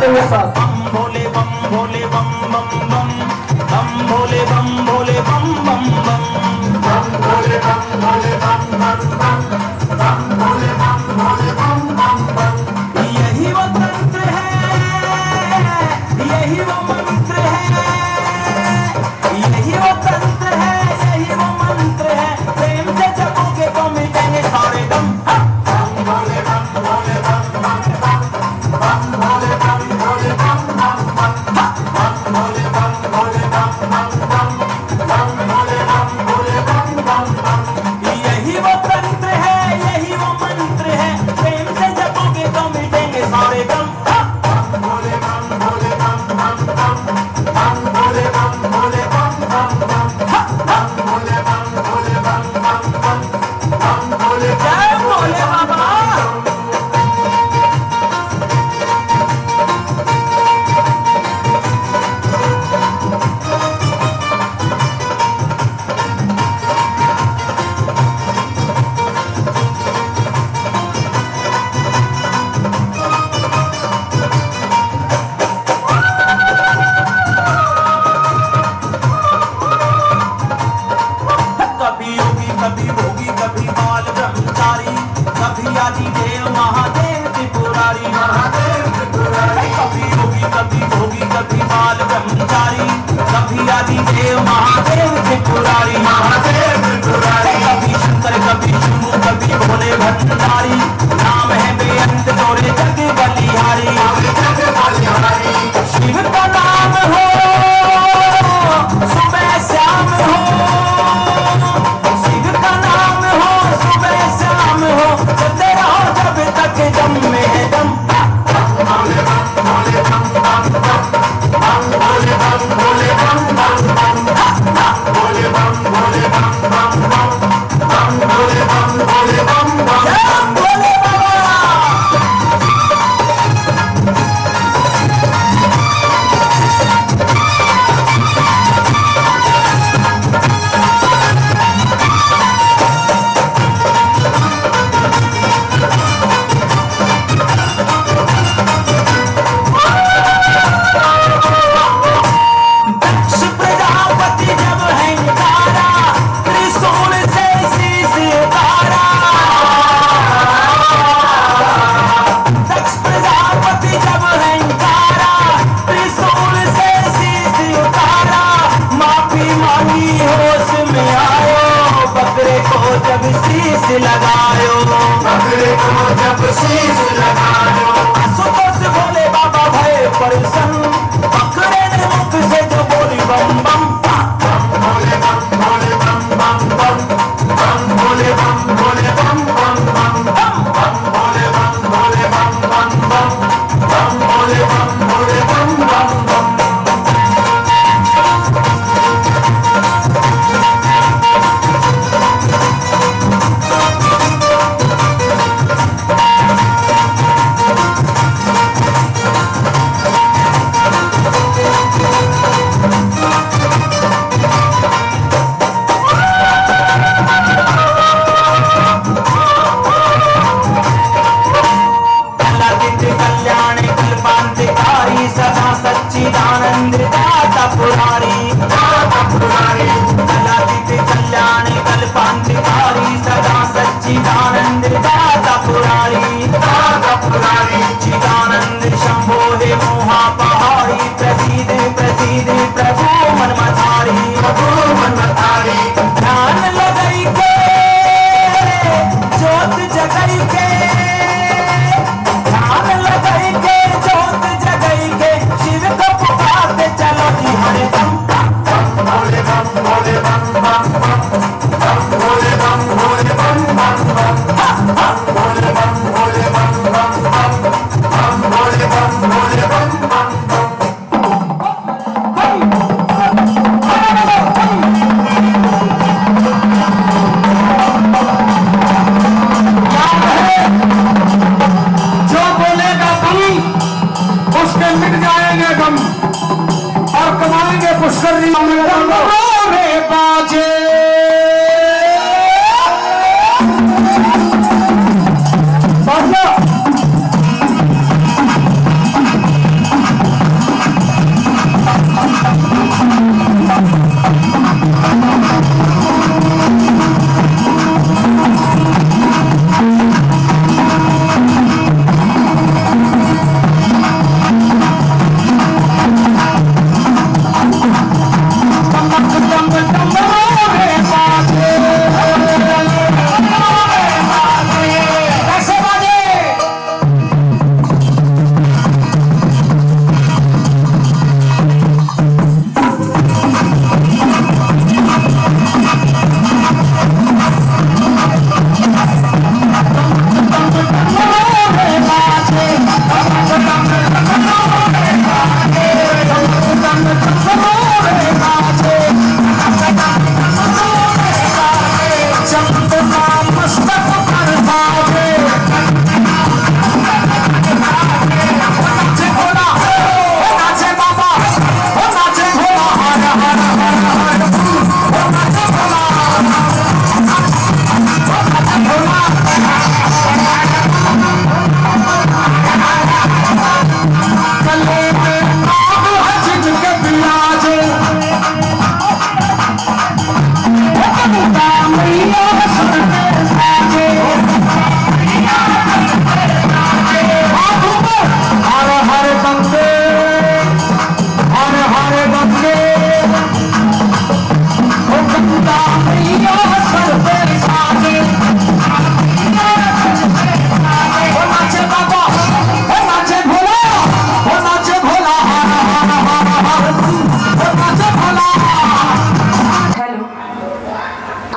बढ़ाते हुए साथ। बम भोले बम भोले बम बम बम, बम भोले बम भोले बम बम बम, बम भोले बम भोले बम बम बम, बम भोले बम भोले बम बम बम। यही वो तंत्र है, यही वो मंत्र है, यही वो तंत्र है, यही वो मंत्र है, प्रेम से जपोगे तो मिटेंगे सारे गम। बम भोले बम भोले बम बम बम, बम भोले बम भोले बम बम बम, बम भोले बम भोले बम बम बम, बम भोले बम भोले बम बम बम। यही वो तंत्र है, यही वो मंत्र है, प्रेम से जपोगे तो मिटेंगे सारे गम। बम भोले बम भोले बम बम बम, बम भोले बम भोले बम बम बम, बम भोले बम भोले बम बम बम, बम भोले बम जय भोले बाबा। कभी योगी कभी भोगी कभी बाल ब्रह्मचारी, कभी आदि देव महादेव त्रिपुरारी, महादेव त्रिपुरारी। कभी योगी कभी भोगी कभी बाल ब्रह्मचारी, कभी आदि देव महादेव त्रिपुरारी, महादेव त्रिपुरारी। कभी शंकर कभी शंभु कभी भोले भंडारी, नाम है बेअंत तोरे जग बलिहारी। जग बलिहारी। शिव का नाम हो सुबह शाम हो, शिव का नाम हो सुबह शाम हो, चलते रहो जब तक दम में है दम। भोले बम भोले बम बम बम, बम भोले बम भोले बम बम बम, भोले बम भोले बम बम बम, बम भोले बम भोले बम बम जय बम। भोले बाबा। दक्ष प्रजापति जब हंकारा, त्रिशूल से शीश उतारा। दक्ष प्रजापति जब हंकारा, त्रिशूल से शीश उतारा। माफी मांगी होश में आयो, बकरे को जब शीश लगायो, बकरे को जब शीश लगायो, आशुतोष भोले बाबा भय प्रसन्न, बकरे ने मुख से जो बोली बम बम। बम भोले बम भोले बम बम बम, बम भोले बम भोले बम बम बम, बम भोले बम भोले बम बम बम, बम भोले बम भोले बम बम बम।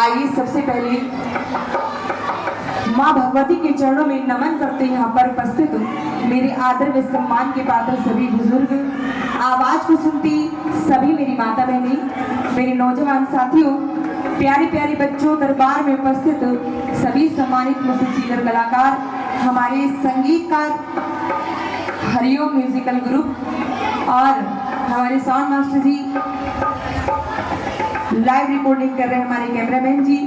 आइए सबसे पहले माँ भगवती के चरणों में नमन करते यहाँ पर उपस्थित मेरे आदर व सम्मान के पात्र सभी बुजुर्ग, आवाज को सुनती सभी मेरी माता बहनी, मेरे नौजवान साथियों, प्यारे प्यारे बच्चों, दरबार में उपस्थित सभी सम्मानित मुसीसीगर कलाकार, हमारे संगीतकार, हरिओम म्यूजिकल ग्रुप और हमारे साउंड मास्टर जी, लाइव रिकॉर्डिंग कर रहे हमारे कैमरामैन जी,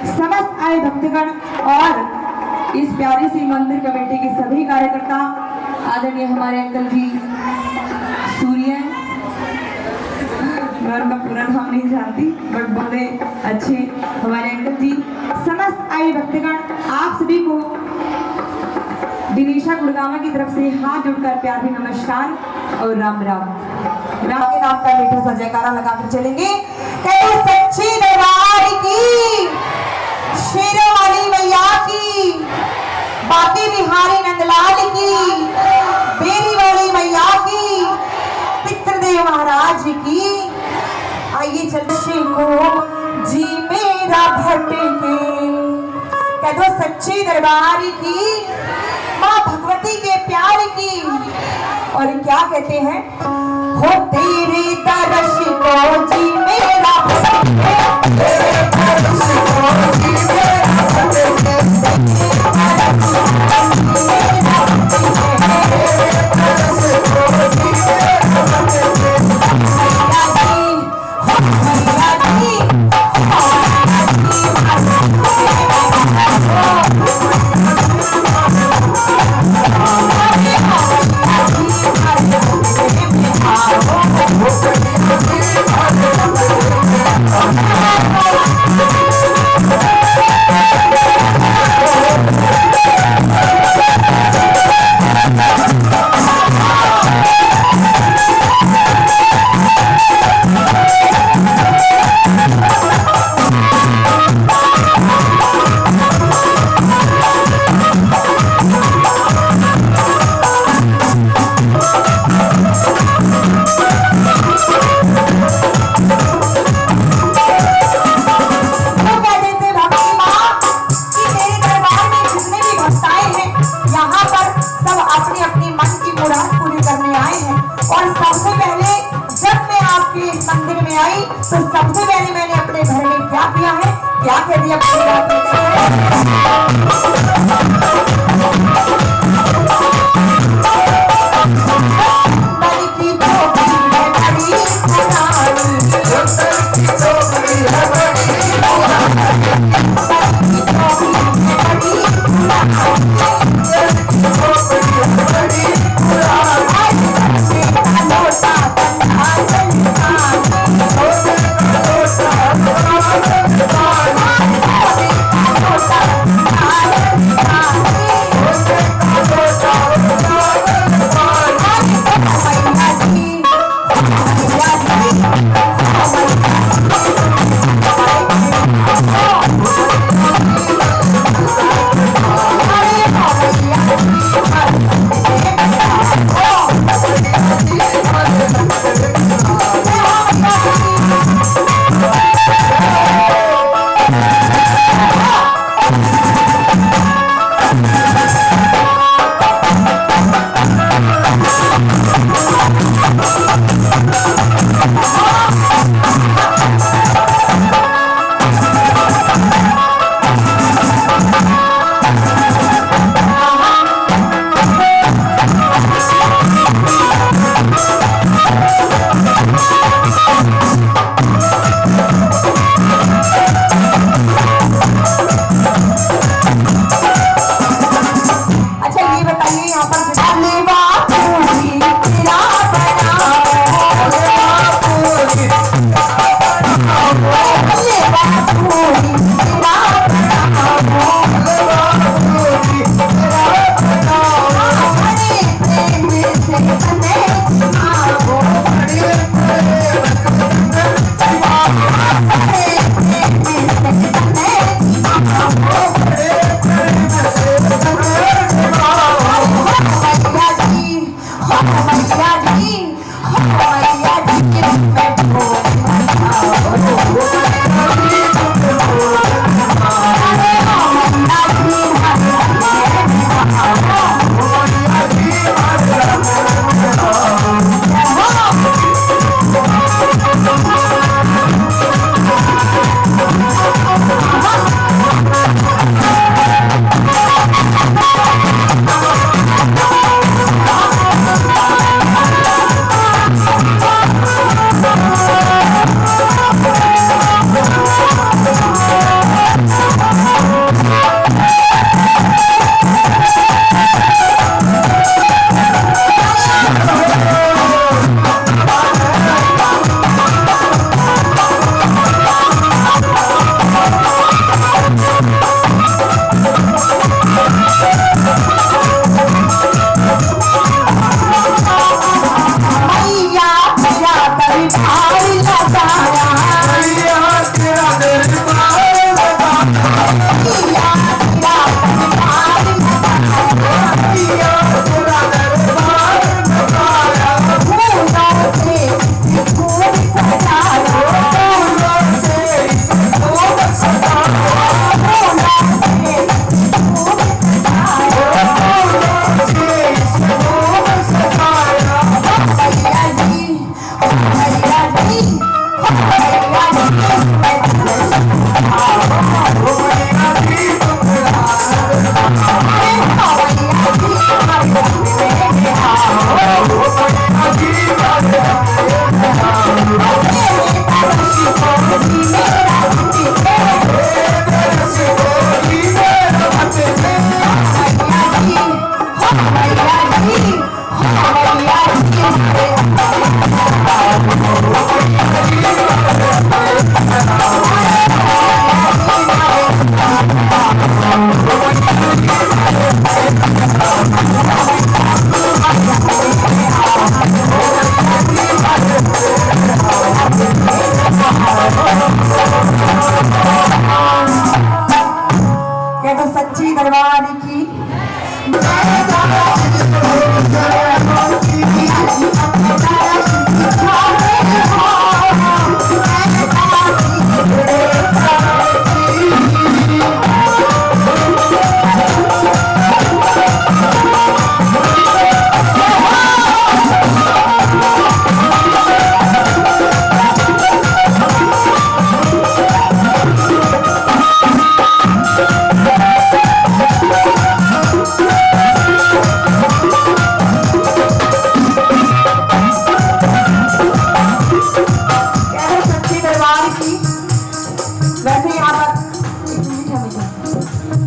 समस्त आए भक्तगण और इस प्यारे सी मंदिर कमेटी के सभी कार्यकर्ता, आदरणीय हमारे अंकल जी सूर्य, मैं उनका पूरा नाम नहीं जानती बट बड़े अच्छे हमारे अंकल जी, समस्त आए भक्तगण, आप सभी को दिनेशा गुड़गावा की तरफ से हाथ जोड़कर प्यार नमस्कार और राम राम। राम के नाम का मीठा सा जयकारा लगाकर चलेंगे। कहीं सच्ची दरबार की, शेरों वाली मैया की, बाकी बिहारी नंदलाल की, बेरी वाली मैया की, पितृदेव महाराज की। आइए चलते को जी मेरा भटके, कह दो सच्ची दरबार की, माँ भगवती के प्यार की। और क्या कहते हैं, हो तेरे दर्श को जी मेरा भटके, तेरे दर्श को जी मेरा भटके, तो सबसे पहले मैंने अपने घर में क्या किया है, क्या कह दिया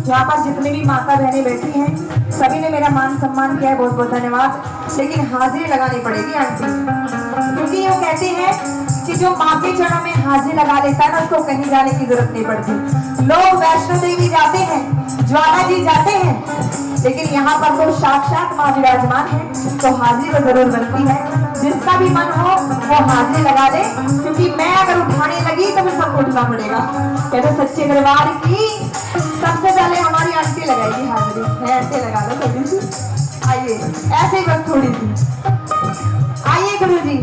यहाँ पर जितनी भी माता बहनें बैठी हैं सभी ने मेरा मान सम्मान किया है, बहुत बहुत धन्यवाद। लेकिन हाजिरी लगानी पड़ेगी आंटी, क्योंकि वो कहते हैं कि जो माँ के चरणों में हाजिरी लगा लेता है ना उसको कहीं जाने की जरूरत नहीं पड़ती। लोग वैष्णो देवी जाते हैं, ज्वाला जी जाते हैं, लेकिन यहाँ पर तो साक्षात माँ विराजमान है, तो हाजिरी तो जरूर बनती है। जिसका भी मन हो वो हाजिरी लगा दे, क्योंकि मैं अगर उठाने लगी तो फिर सबको उठना पड़ेगा। कहते सच्चे दरबार की सबसे पहले हमारी आंटी लगाएगी हाजिरी। है आंटी, लगा लो थोड़ी सी, आइए ऐसे ही बस थोड़ी सी, आइए गुरु जी।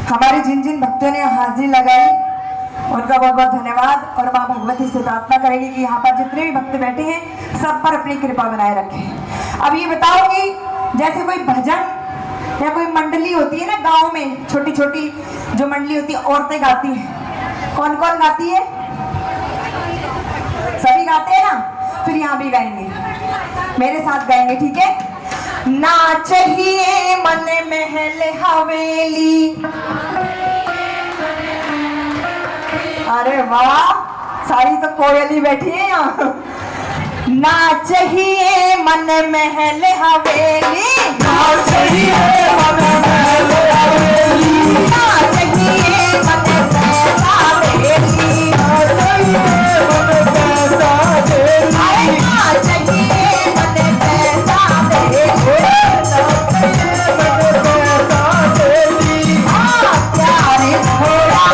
हमारे जिन जिन भक्तों ने हाजिरी लगाई उनका बहुत बहुत धन्यवाद। और माँ भगवती से प्रार्थना करेंगे कि यहाँ पर जितने भी भक्त बैठे हैं सब पर अपनी कृपा बनाए रखें। अब ये बताओ कि जैसे कोई भजन या कोई मंडली होती है ना गांव में, छोटी छोटी जो मंडली होती है, औरतें गाती हैं। कौन कौन गाती है? सभी गाते हैं ना। फिर यहाँ भी गाएंगे, मेरे साथ गाएंगे, ठीक है? ना चाहिए मन महल हवेली। अरे वाह, सारी तो कोयली बैठी है यहाँ। ना चाहिए मन महल हवेली, ना चाहिए मन महल हवेली, ना चाहिए मन पैसा हवेली, ना चाहिए मन पैसा हवेली, अरे ना चाहिए मन पैसा हवेली, हाँ प्यारे थोड़ा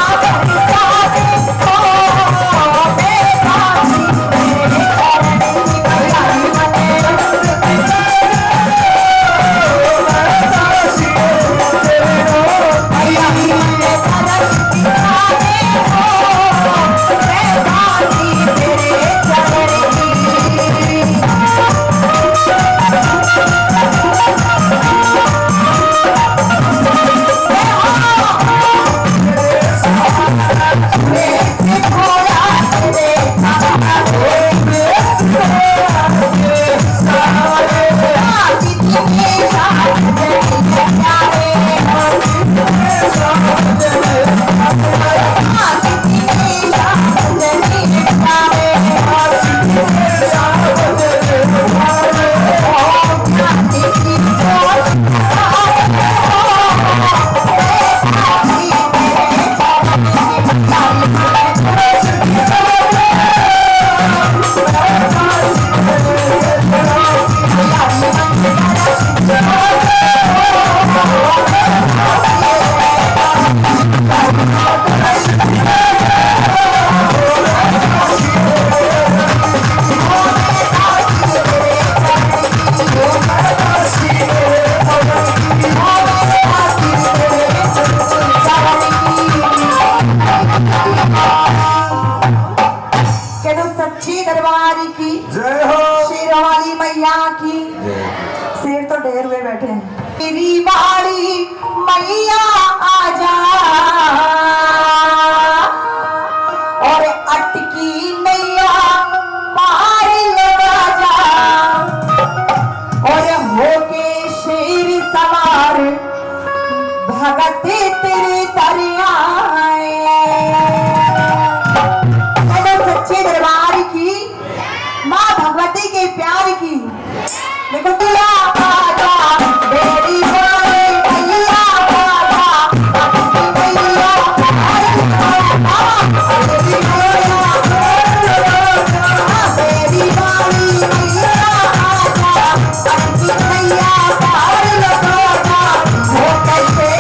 तो ढेर हुए बैठे हैं। मेरी बाड़ी मैया आजा और अटकी नैया पार लगा जा और होके शेर सवार भगत तेरे दरियाए। सच्चे दरबार की माँ भगवती के प्यार की देखो दिया आजा बेड़ी वाले भैया आजा अपनी भैया बेड़ी वाली भैया आजा अपनी भैया पार लगा हो कैसे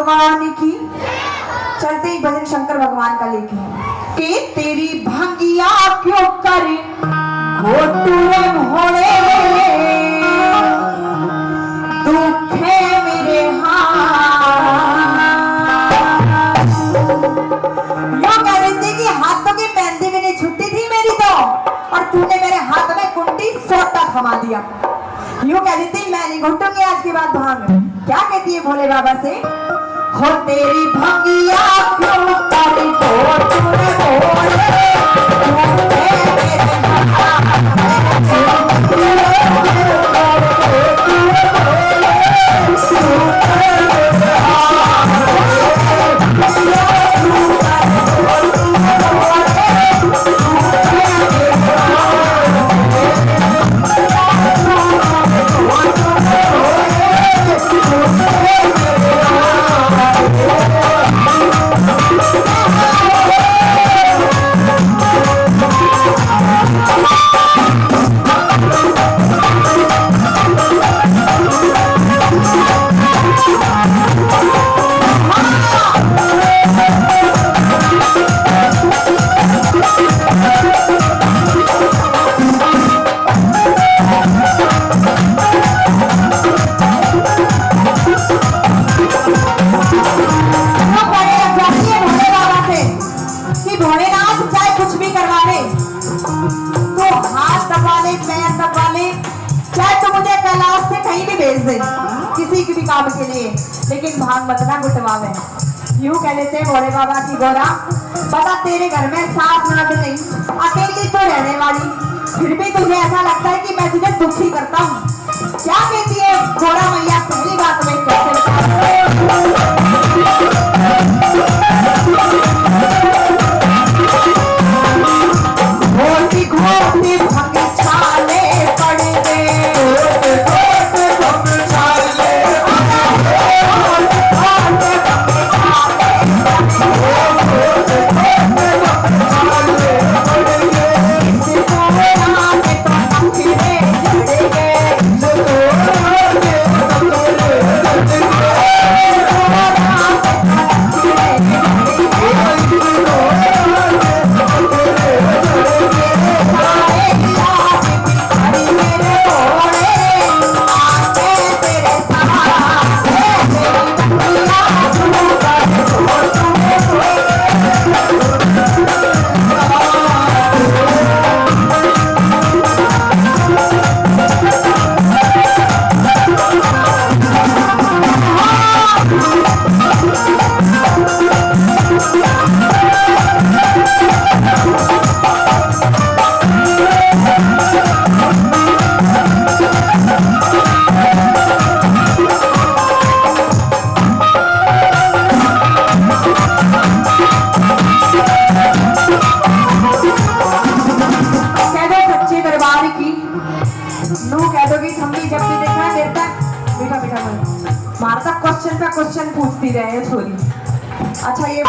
भगवान की। चलते ही भजन शंकर भगवान का लेके कि तेरी भंगिया क्यों करे घोटुए भोले दुखे मेरे यो कह रही थी कि हाथों की मेहंदी भी नहीं छुट्टी थी मेरी तो, और तूने मेरे हाथ में कुंडी सोटा थमा दिया। यूं कह रही थी मैं नहीं घुटूंगी आज के बाद भांग। क्या कहती है भोले बाबा से, हो तेरी भंगिया क्यों करी घोटुए भोले दुखे मेरे किसी की भी काम के लिए, लेकिन भांग मत ना गुटवावे। यूं कह लेते भोले बाबा की गोरा पता तेरे घर में सास ननद नहीं, अकेली तो रहने वाली, फिर भी तुझे ऐसा लगता है कि मैं तुझे दुखी करता हूँ। क्या कहती है गोरा मैया पहली बात में घोटी घोटी भंग छाले पड़ गए क्वेश्चन पूछती रहे छोरी। अच्छा ये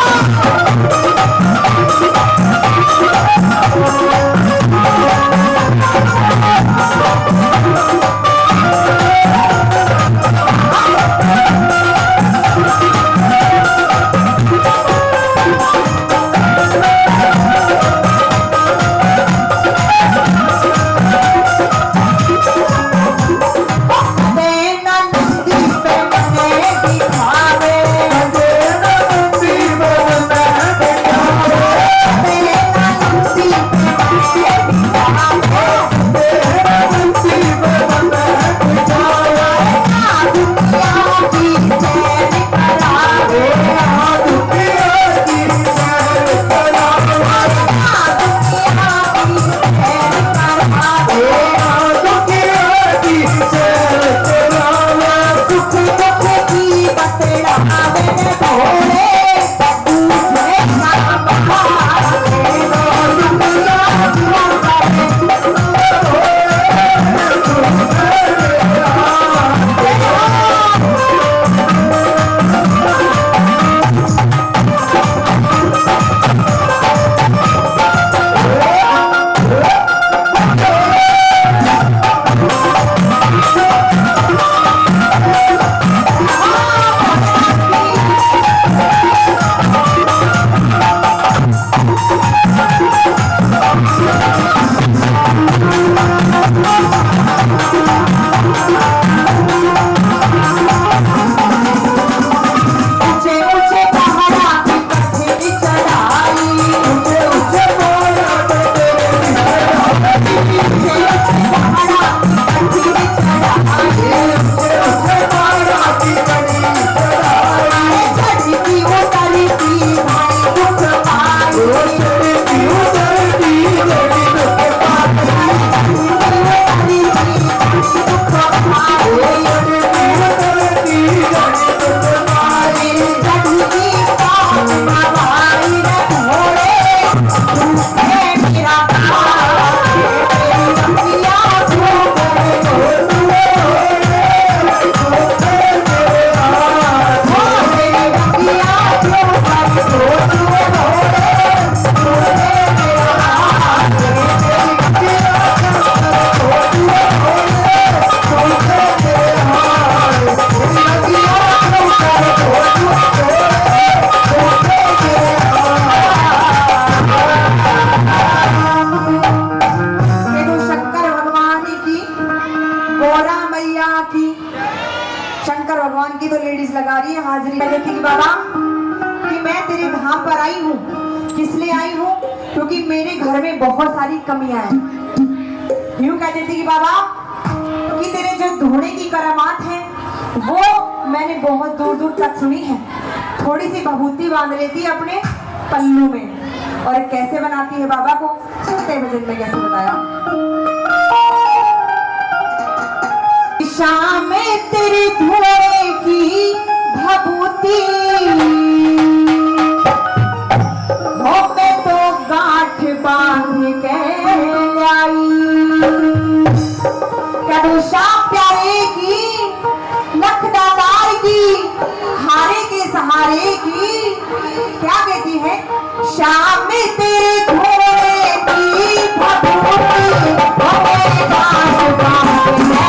रही थी कि बाबा कि मैं तेरे धाम पर आई हूँ, किस लिए आई हूँ, क्योंकि मेरे घर में बहुत सारी कमियां हैं। यूं कहती थी कि बाबा कि तेरे जो धोने की करामात है वो मैंने बहुत दूर दूर तक सुनी है। थोड़ी सी भभूति बांध लेती है अपने पल्लू में, और कैसे बनाती है बाबा को सुनते भजन में कैसे बताया। शाम तेरे धोने की भभूति हो मैं तो गांठ बांध के लाई, कदू शाम प्यारे की लखदादार की हारे के सहारे की क्या कहती है, शाम तेरे धोने की भभूति हो मैं गांठ बांध के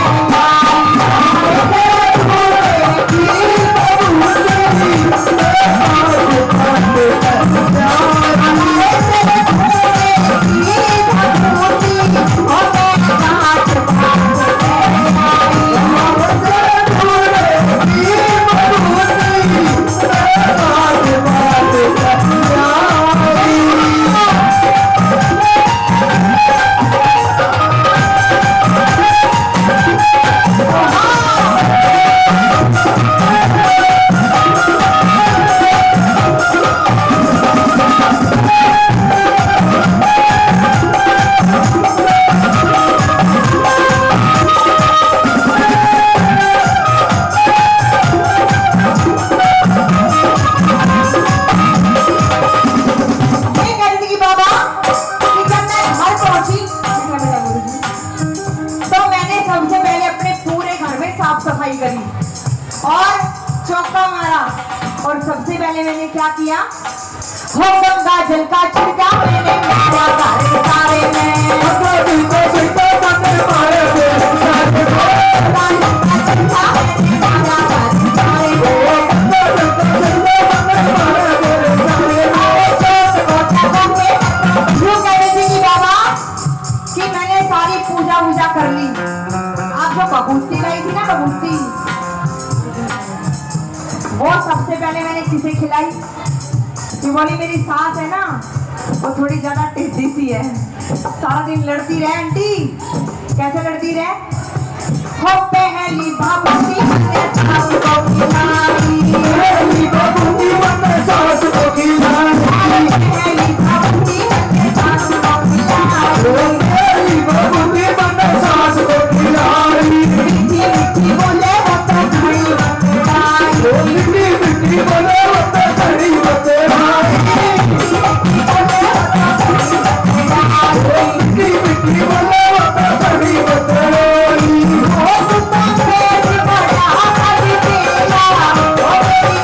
करी और चौका मारा, और सबसे पहले मैंने क्या किया, हो गंगा जल का छिड़का मैंने मारा सारे सारे में, गंगा जल का छिड़का मैंने मारा सारे सारे में, गंगा जल का छिड़का मैंने मारा सारे सारे में, गंगा जल का छिड़का मैंने मारा सारे सारे में। यूं कह रही थी कि बाबा कि मैंने सारी पूजा वूजा कर ली। आप जो भभूति लाई थी ना, भभूति वो सबसे पहले मैंने किसे खिलाई, कि बोली मेरी सास है ना वो थोड़ी ज्यादा टेढ़ी सी है, सारा दिन लड़ती रहे आंटी। कैसे लड़ती रहे, हो पहली भभूति मैंने सास को खिलाई, पहली भभूति मैंने सास को खिलाई, पहली भभूति मैंने सास को खिलाई, पहली भभूति मैंने सास को खिलाई, मीठी मीठी बोले वो तो घड़ी बताई, मीठी मीठी बोले वो तो घड़ी बताई, मीठी मीठी बोले वो तो घड़ी बताई, ओ तुम पेट बड़ा कर दिया, ओ मेरी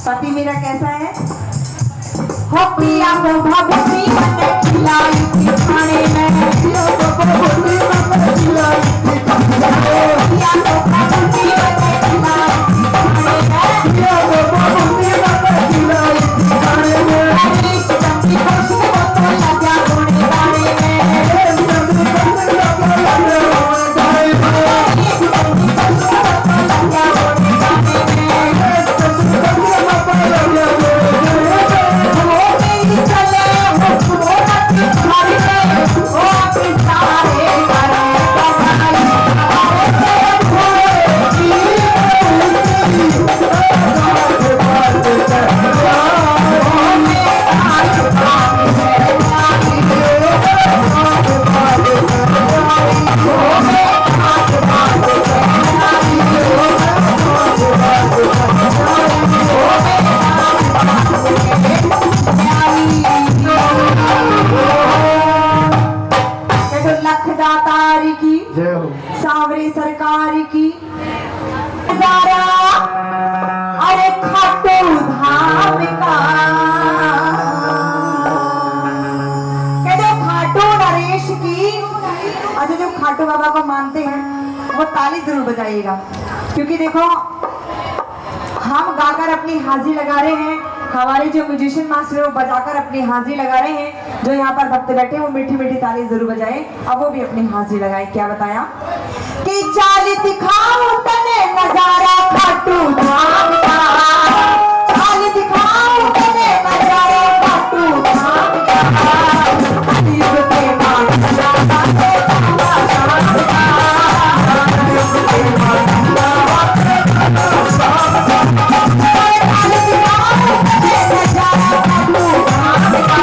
पति मेरा कैसा है? हो पिया को भभूति मैंने खिलाई थी खाने में, पिया को भभूति मैंने खिलाई थी खाने में, पिया को भभूति मैंने खिलाई थी खाने में, पिया को भभूति मैंने खिलाई थी खाने में, अरे चंदी खुशबू तो लगा होने वाले में, चंदी खुशबू तो लगा होने वाले में, चंदी खुशबू तो लगा होने वाले में, चंदी खुशबू तो लगा होने वाले में। सावरे सरकार की नजारा, अरे खाटू धाम का कहते खाटू नरेश की। अच्छा, जो खाटू बाबा को मानते हैं वो ताली जरूर बजाइएगा, क्योंकि देखो हम गाकर अपनी हाजिरी लगा रहे हैं, हमारे जो म्यूजिशियन मास्टर है वो बजाकर अपनी हाजिरी लगा रहे हैं। जो यहाँ पर भक्त बैठे हैं वो मीठी मीठी ताली जरूर बजाए, अब वो भी अपनी हाजिरी लगाए। क्या बताया कि चाल दिखाओ तने नजारा खाटू धाम का, चाल दिखाओ तने नजारा खाटू धाम का, अतीब के मांझा बाते बाबा शाम का, अतीब के मांझा बाते बाबा शाम का, चाल दिखाओ तने नजारा खाटू धाम का,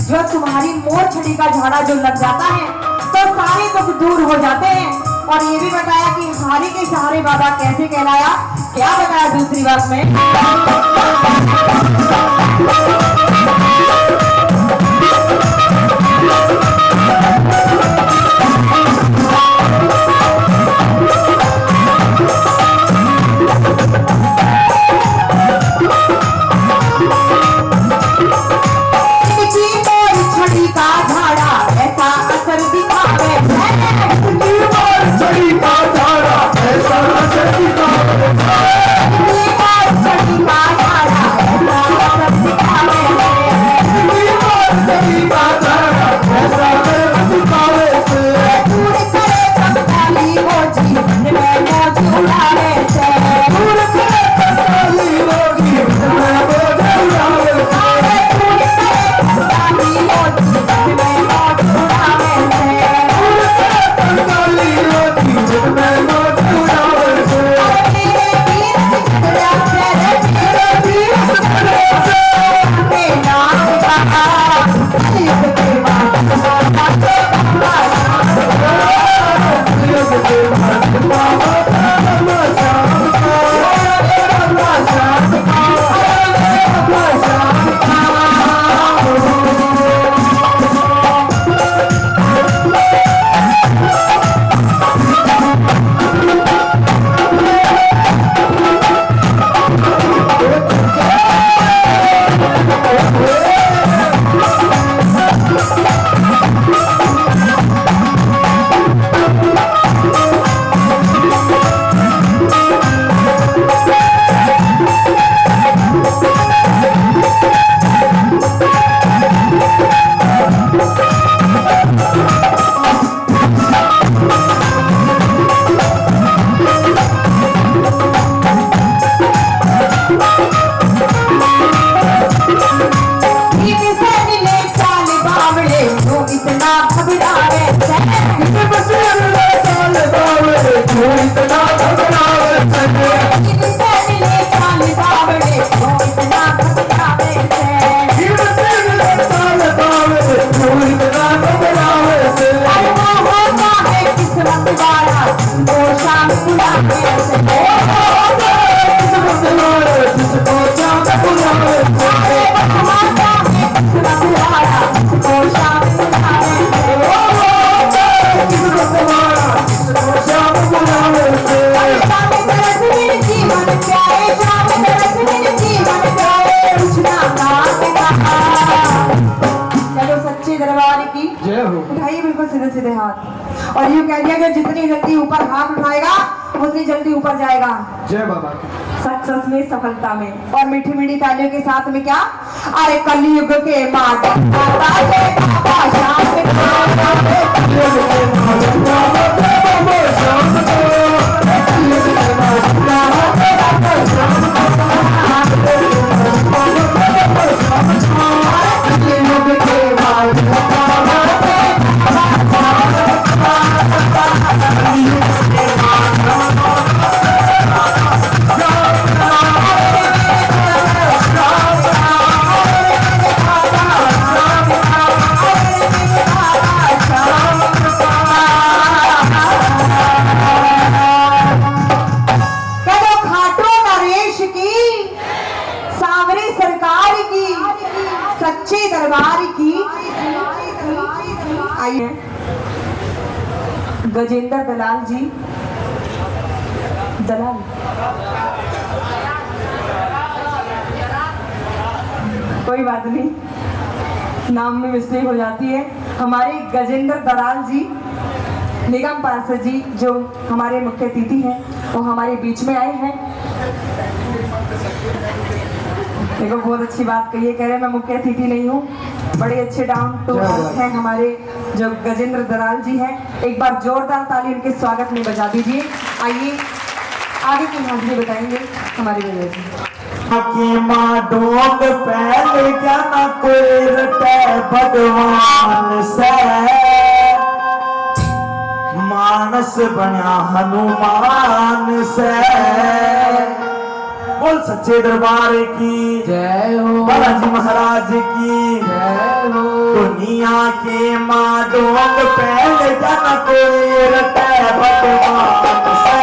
जो तुम्हारी मोर छड़ी का झाड़ा जो लग जाता है तो सारे दुख दूर हो जाते हैं। और ये भी बताया कि हारी के सहारे बाबा कैसे कहलाया, क्या बताया दूसरी बात में। छड़ी का झाड़ा ऐसा असर दिखावे, और यूं कह दिया कि जितनी जल्दी ऊपर हाथ उठाएगा उतनी जल्दी ऊपर जाएगा। जय बाबा। सक्सेस में, सफलता में। और मीठी मीठी तालियों के साथ में क्या, अरे कलयुग के माता जय बाबा श्याम के माता जय कलयुग के माता सच्चे दरबार की। आइए गजेंद्र दलाल जी, दलाल कोई बात नहीं, नाम में मिस्टेक हो जाती है। हमारे गजेंद्र दलाल जी, निगम पार्षद जी, जो हमारे मुख्य अतिथि हैं, वो हमारे बीच में आए हैं। देखो बहुत अच्छी बात कही है, कह रहे मैं मुख्य अतिथि नहीं हूँ, बड़े अच्छे डाउन टू अर्थ हैं हमारे जो गजेंद्र दलाल जी हैं। एक बार जोरदार ताली उनके स्वागत में बजा दीजिए। आइए आगे की हाजिरी बताएंगे हमारे भैया जी। पहले क्या ना कोई रटे भगवान से, मानस बना हनुमान से। बोल सच्चे दरबार की जय हो, बालाजी महाराज की जय हो। दुनिया के माडोंग पहले जाना कोई रटे भगवान से,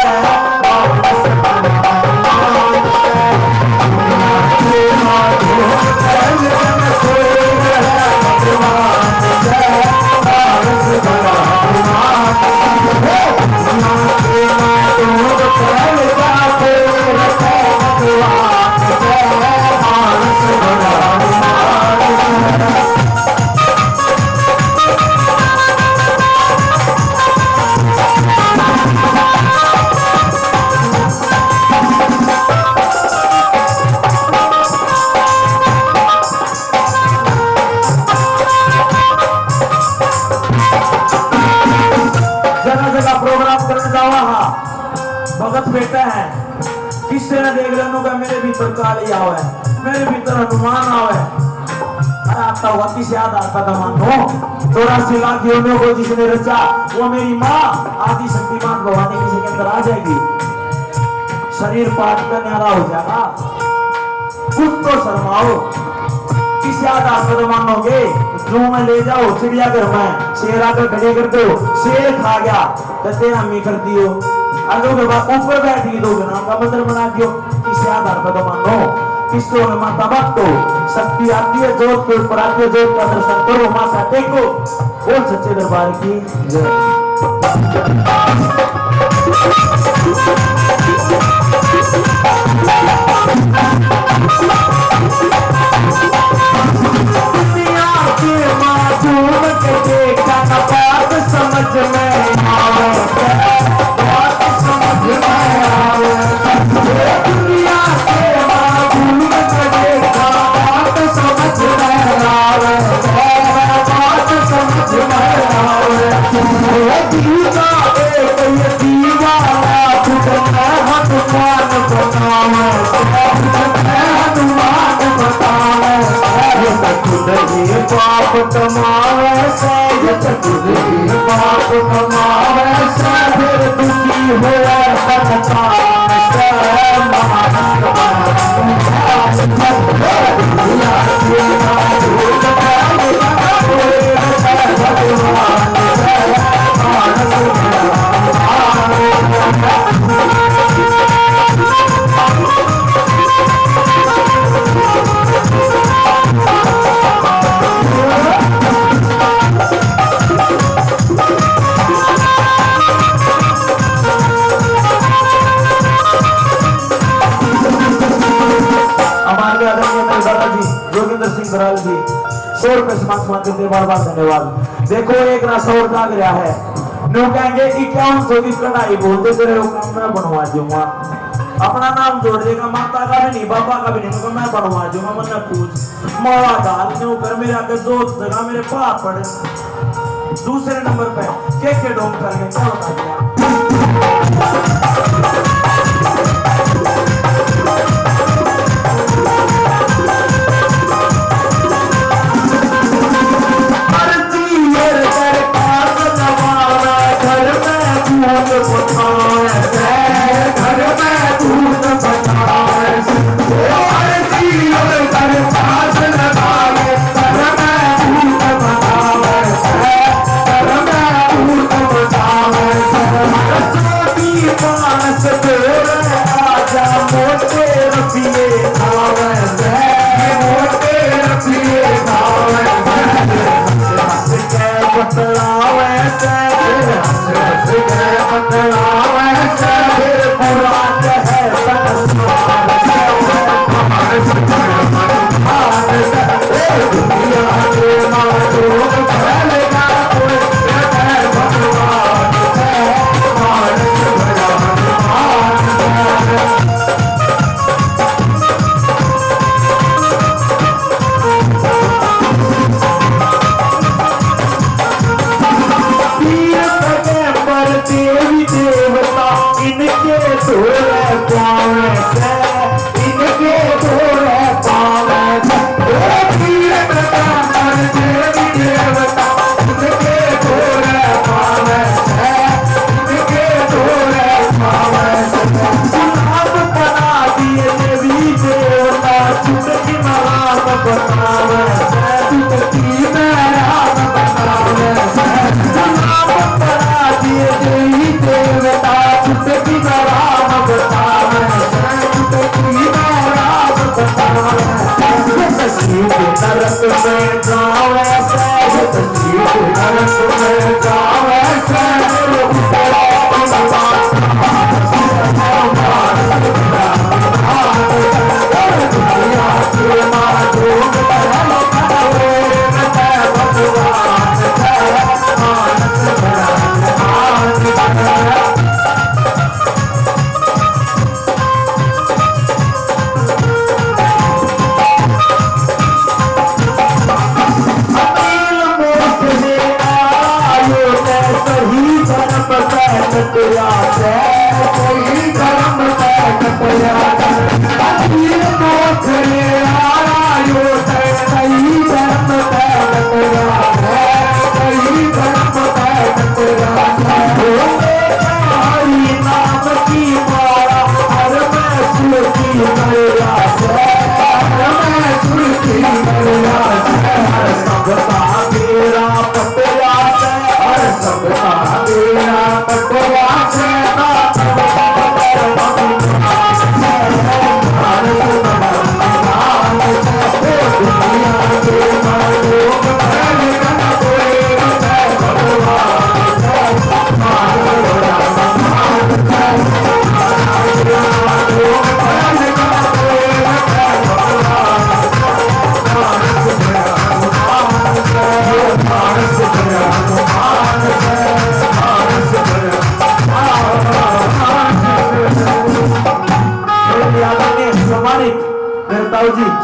मानस बना हनुमान से। दुनिया के माडोंग पहले जाना कोई रटे भगवान से, मानस बना हनुमान से। दुनिया के माडोंग पहले जाना कोई रटे प्रोग्राम करने जावा भगत बेटा है, किससे न देख लेनू का मेरे भीतर काली आवे, मेरे भीतर हनुमान आवे। अरे आता हुआ किसे याद आता था मानो 84 लाख योनियों को जिसने रचा, वो मेरी माँ आदि शक्तिमान भवानी किसी के अंदर आ जाएगी, शरीर पाट कर न्यारा हो जाएगा। कुछ तो शर्माओ, किस याद आता मानोगे, जू में ले जाओ चिड़ियाघर में, शेर आकर खड़े कर दो, शेर खा गया तो तेरा अम्मी कर दियो, अगर ऊपर बैठ गई दो नाम का मंदिर बना दियो। किस आधार पर तो मानो, किसको माता भक्त को शक्ति आती है, जोत के ऊपर आती है, जोत का दर्शन करो, माथा टेको। बोल सच्चे दरबार की जय। समझ में आवे, बात समझ में आवे, दुनिया के माधुर्य को देखा, बात समझ में आवे, बात समझ में आवे। दीवा एक ये दीवाना खुद में हनुमान बतावे, हनुमान बतावे। खुद ही पाप कमावे से, खुद ही पाप कमावे से, फिर दुखी हुए संतान से। जी 100 रुपए समाज देते, बार बार धन्यवाद। देखो एक ना 100 जाग रहा है, नो कहेंगे 5100 की कढ़ाई बोलते तेरे को काम मैं बनवा दूंगा, अपना नाम जोड़ देगा, माता का भी नहीं बाबा का भी नहीं, मैं बनवा दूंगा। मन पूछ मारा दाल नो कर मेरे आगे जोत जगह मेरे पाप पड़े। दूसरे नंबर पे के डोंग करके क्या बता दिया।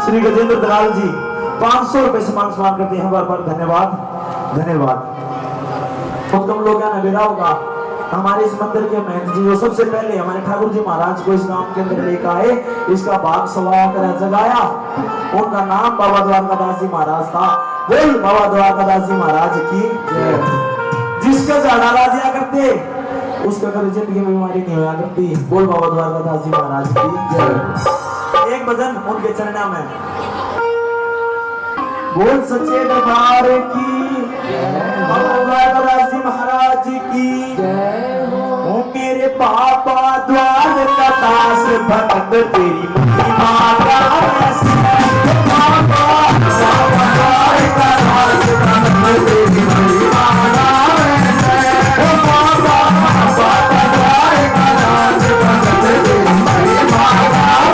श्री गजेंद्र दलाल जी 500 रुपए सम्मान करते हैं, बार धन्यवाद धन्यवाद। बहुत कम लोग नवेरा होगा हमारे इस मंदिर के महंत जी, जो सबसे पहले हमारे ठाकुर जी महाराज को इस गांव के अंदर लेकर आए, इसका भाग सवा कर जगाया। उनका नाम बाबा द्वारकादास जी महाराज था। बोल बाबा द्वारकादास जी महाराज की जय। जिसका झाड़ा राजिया करते उसका कभी जिंदगी में बीमारी नहीं होया करती। बोल बाबा द्वारकादास जी महाराज की जय। एक भजन उनके चरणा में बोल सच्चे दरबार की बाबा द्वारकादास जी महाराज की जय हो। मेरे पापा द्वारकादास भक्त तेरी महिमा गावे पापा द्वारकादास भक्त तेरी महिमा गावे पापा द्वारकादास भक्त तेरी महिमा गावे।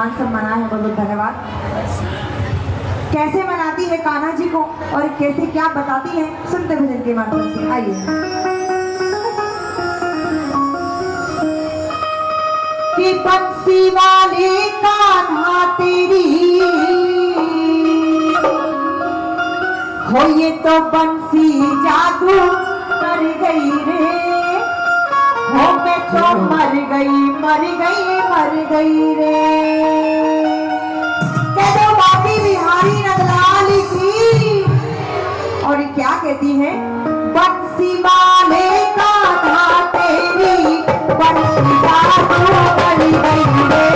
मेहमान सब मनाए हैं, बहुत बहुत धन्यवाद। कैसे मनाती है कान्हा जी को और कैसे क्या बताती है, सुनते भजन के माध्यम से। आइए। कि बंसी वाले कान्हा तेरी हो ये तो बंसी जादू कर गई रे, हो मैं तो मर गई मर गई मर गई रे। कह दो बाकी बिहारी नंदलाल की। और ये क्या कहती है, बंसी वाले कान्हा तेरी बंसी जादू कर गई रे,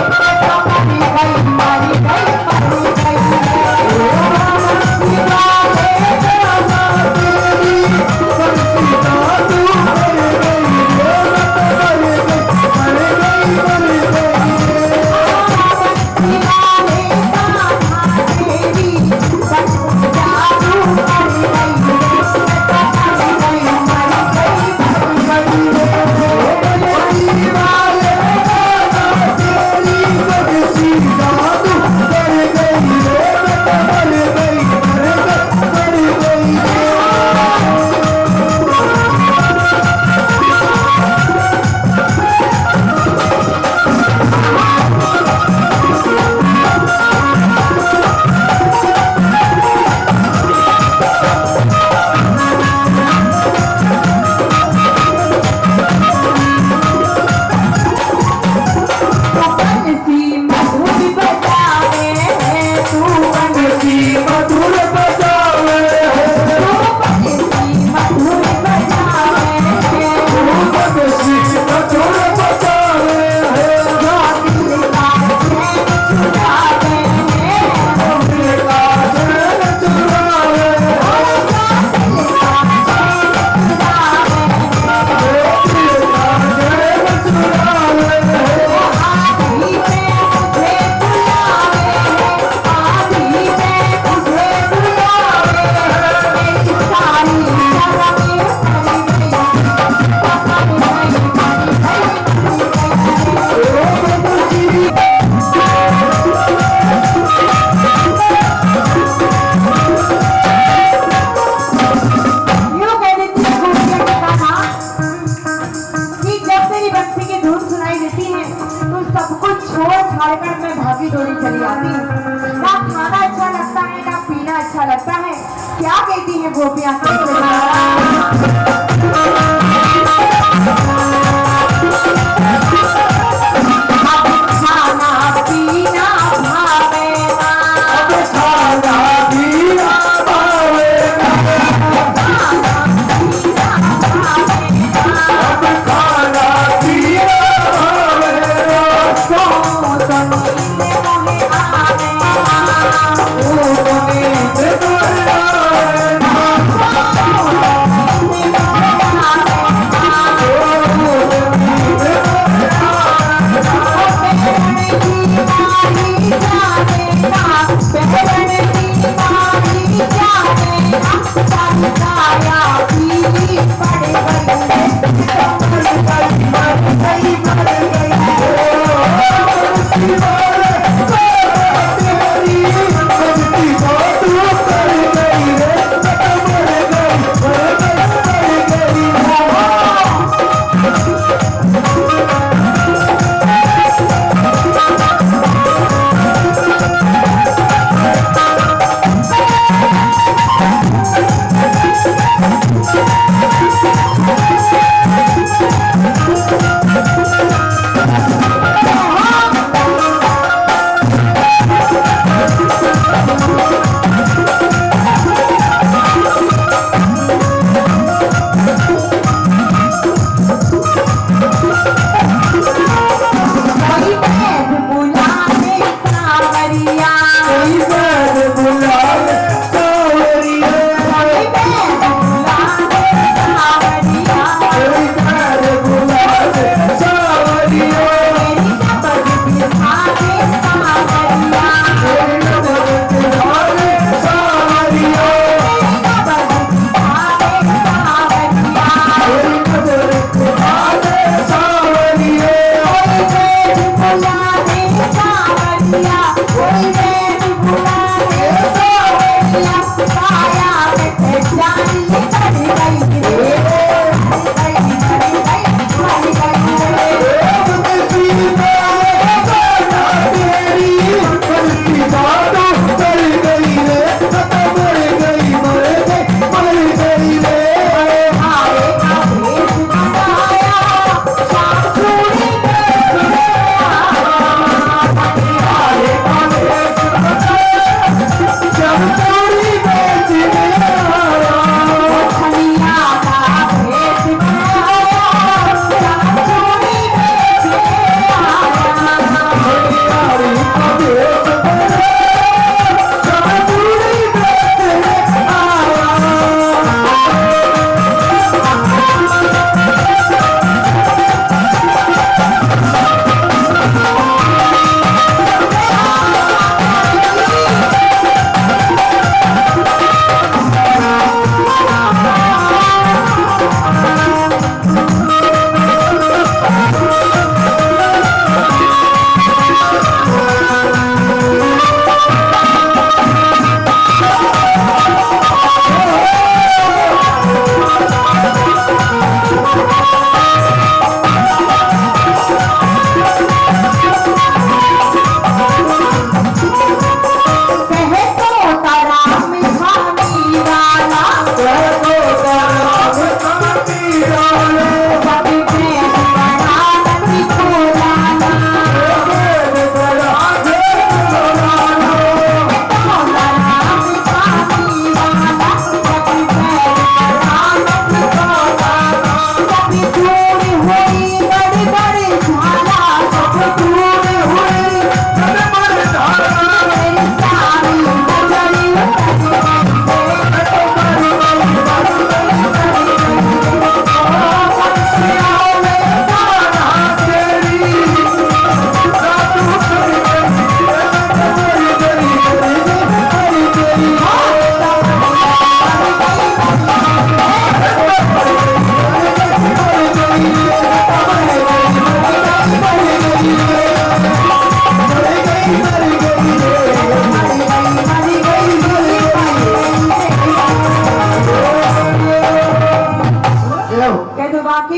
तो मर गई मर गई मर गई रे। बंसी वाले कान्हा तेरी बंसी जादू कर गई रे, तो मर गई मर गई मर गई रे। बंसी वाले कान्हा तेरी बंसी जादू कर गई रे, तो मर गई मर गई मर गई रे। बंसी वाले कान्हा तेरी बंसी जादू कर गई रे, तो मर गई मर गई रे। बंसी मधुर बजावे तू, बंसी मधुर बजावे तू, बंसी मधुर बजावे तू, बंसी मधुर बजावे जो दिल का चैन चुरावे, जो दिल का चैन चुरावे, जो दिल का चैन चुरावे, जो दिल का चैन चुरावे। आधी में मुझे बुलावे, आधी में मुझे बुलावे, मेरी सारी जगह में भरी गई, भरी गई, भरी गई। यूं कह देती है गोपियां के कान्हा कि जब तेरी बंसी की धुन सुनाई देती है तो सब कुछ छोड़ छाड़ कर मैं भागी दौड़ी चली आती हूँ। ना खाना अच्छा लगता है ना पीना अच्छा लगता है। क्या कहती है गोपियां? अब खाना पीना भावे ना, अब खाना पीना भावे ना, खाना पीना भावे ना, अब खाना पीना भावे ना। तो नींद मोहे आवे ना, तो नींद मोहे आवे ना, तो नींद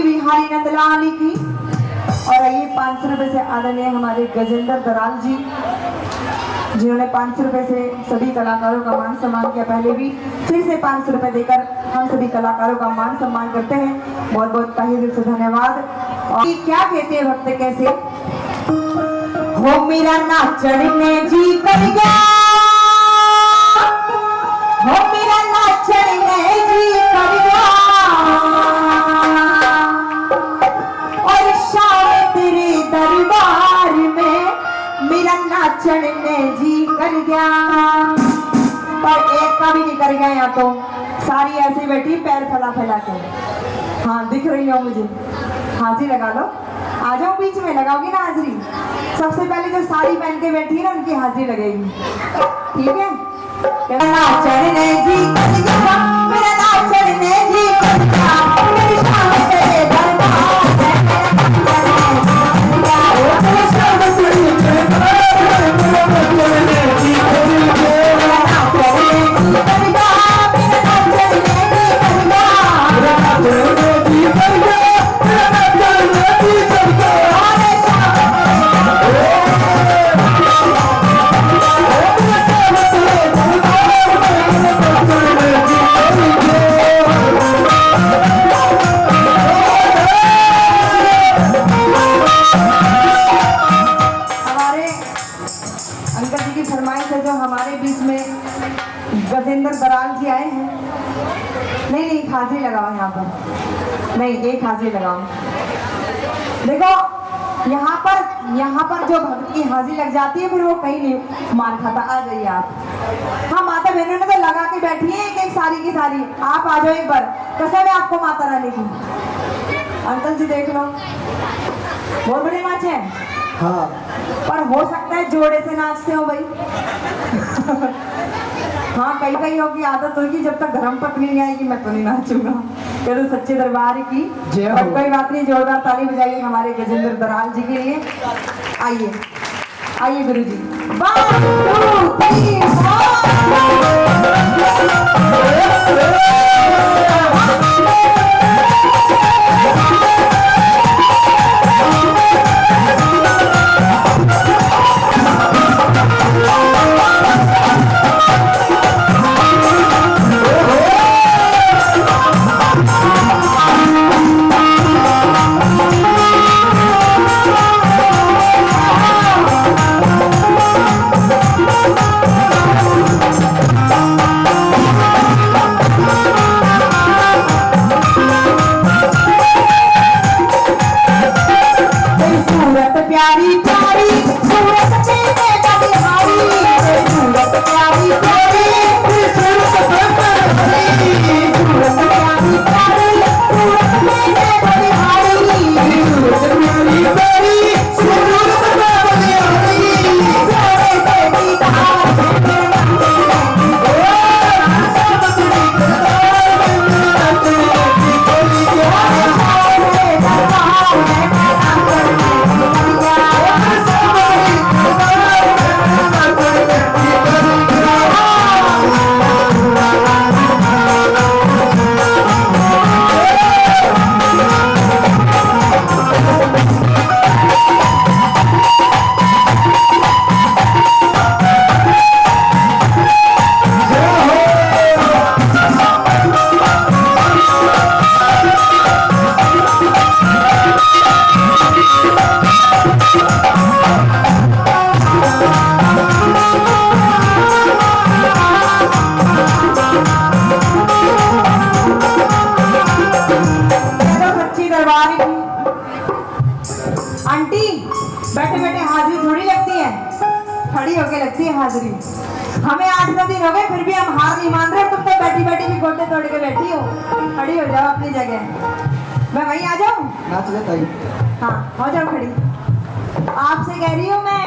बिहारी नंदलाल की। और आइए 500 रुपए से आदरणीय हमारे गजेंद्र दराल जी, जिन्होंने 500 रुपए से सभी कलाकारों का मान सम्मान किया। पहले भी फिर से 500 रुपए देकर हम सभी कलाकारों का मान सम्मान करते हैं। बहुत बहुत तहे दिल से धन्यवाद। और क्या कहते हैं भक्त कैसे, हो मेरा नाचने जी कर गया, हो मेरा नाचने जी कर गया, और शाम तेरे दरबार में मेरा नाचने जी कर गया। पर एक का भी नहीं कर गया, यहाँ तो सारी ऐसी बैठी पैर फैला फैला के। हाँ दिख रही हो मुझे, हाजिरी लगा लो, आ जाओ बीच में, लगाओगी ना हाजिरी। सबसे पहले जो साड़ी पहन के बैठी है ना उनकी हाजिरी लगेगी, ठीक है। मेरा नाचने जी कर गया, मेरा नाचने जी कर गया, मेरी शाम तेरे दरबार में मेरा शाम तेरे गजेंद्र दराल जी आए हैं। नहीं नहीं हाजिरी लगाओ यहाँ पर, नहीं एक हाजिरी लगाओ। देखो यहाँ पर जो भक्त की हाजिरी लग जाती है फिर वो कहीं नहीं मार खाता। आ जाइए आप। हाँ माता बहनों ने तो लगा के बैठी है एक एक सारी की सारी। आप आ जाओ एक बार, कसम है आपको माता रानी की। अंकल जी देख लो, बहुत बड़े नाच है। हाँ पर हो सकता है जोड़े से नाचते हो भाई। हाँ कई कई होगी आदत होगी, जब तक धर्म पत्नी नहीं आएगी मैं तो नहीं नाचूंगा। ये तो सच्चे दरबार की। पर कोई बात नहीं, जोरदार ताली बजाइए हमारे गजेंद्र दराल जी के लिए। आइए आइए गुरु जी। 1 2 3 हाजिरी। हमें 8-9 दिन हो गए फिर भी हम हार नहीं मान रहे। तुम तो बैठी बैठी भी गोटे तोड़ के बैठी हो। खड़ी हो जाओ अपनी जगह। मैं वहीं आ जाऊँ? नाच ले ताई। हाँ हो जाओ खड़ी। आपसे कह रही हूँ मैं।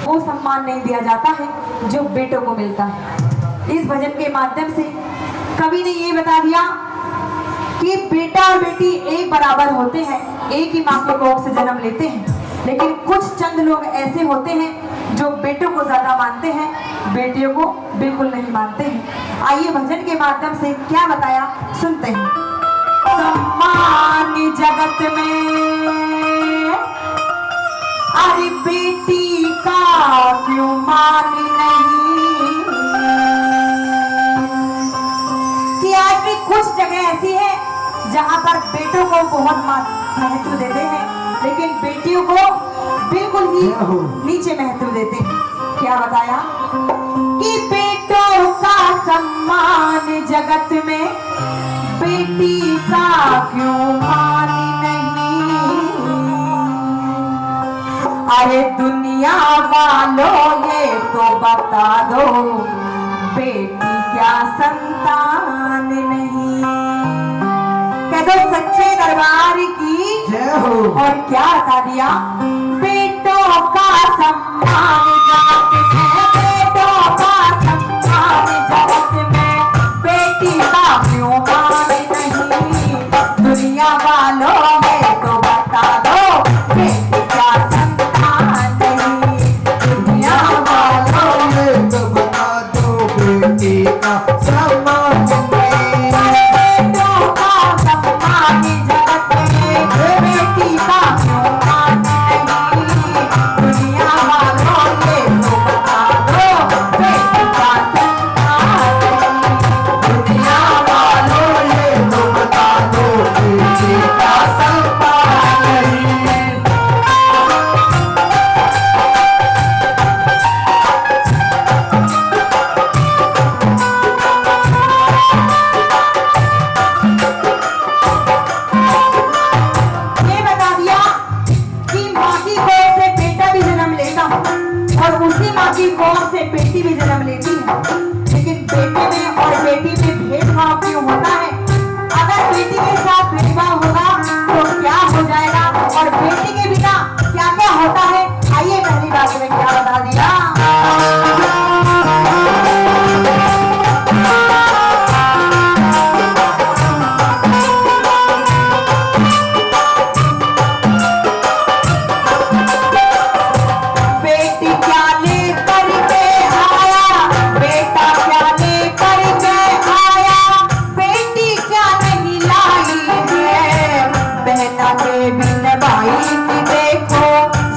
वो सम्मान नहीं दिया जाता है जो बेटों को मिलता है। इस भजन के माध्यम से कवि ने ये बता दिया कि बेटा और बेटी एक बराबर होते हैं, एक ही माँ के कोख से जन्म लेते हैं, लेकिन कुछ चंद लोग ऐसे होते हैं जो बेटों को ज्यादा मानते हैं, बेटियों को बिल्कुल नहीं मानते हैं। आइए भजन के माध्यम से क्या बताया सुनते हैं। सम्मान जगत में अरे बेटी का क्यों मान नहीं, कि आज भी कुछ जगह ऐसी है जहां पर बेटों को बहुत महत्व देते हैं, लेकिन बेटियों को बिल्कुल ही नीचे महत्व देते हैं। क्या बताया कि बेटों का सम्मान जगत में बेटी का क्यों मान नहीं, अरे दुनिया वालों ये तो बता दो बेटी क्या संतान नहीं। कह दो सच्चे दरबार की जय हो। और क्या बता दिया, बेटों का सम्मान जगत में, बेटों का सम्मान जगत में बेटी का क्यों मान नहीं, दुनिया वालों में तो बता दो बेटी क्या संतान नहीं, दुनिया वालों में तो बता दो बेटी का सम्मान नहीं, बेटों का सम्मान जगत में बेटी का क्यों मान नहीं, दुनिया वालों में तो बता दो बेटी का संतान नहीं, दुनिया वालों में तो बता दो बेटी का संतान नहीं। ये बता दिया कि माँ की गोद से बेटा भी जन्म लेता और उसी माँ की गोद से बेटी भी जन्म लेती है, लेकिन बेटे में और बेटी में भेदभाव क्यों होता है? अगर बेटी के साथ भेदभाव होगा तो क्या हो जाएगा, और बेटी के बिना क्या क्या होता है? आइए पहली बात में क्या बता दिया, बेटी क्या लेकर के आया, बेटा क्या लेकर के आया, बेटी क्या नहीं लाई है, बहना के बिन भाई की देखो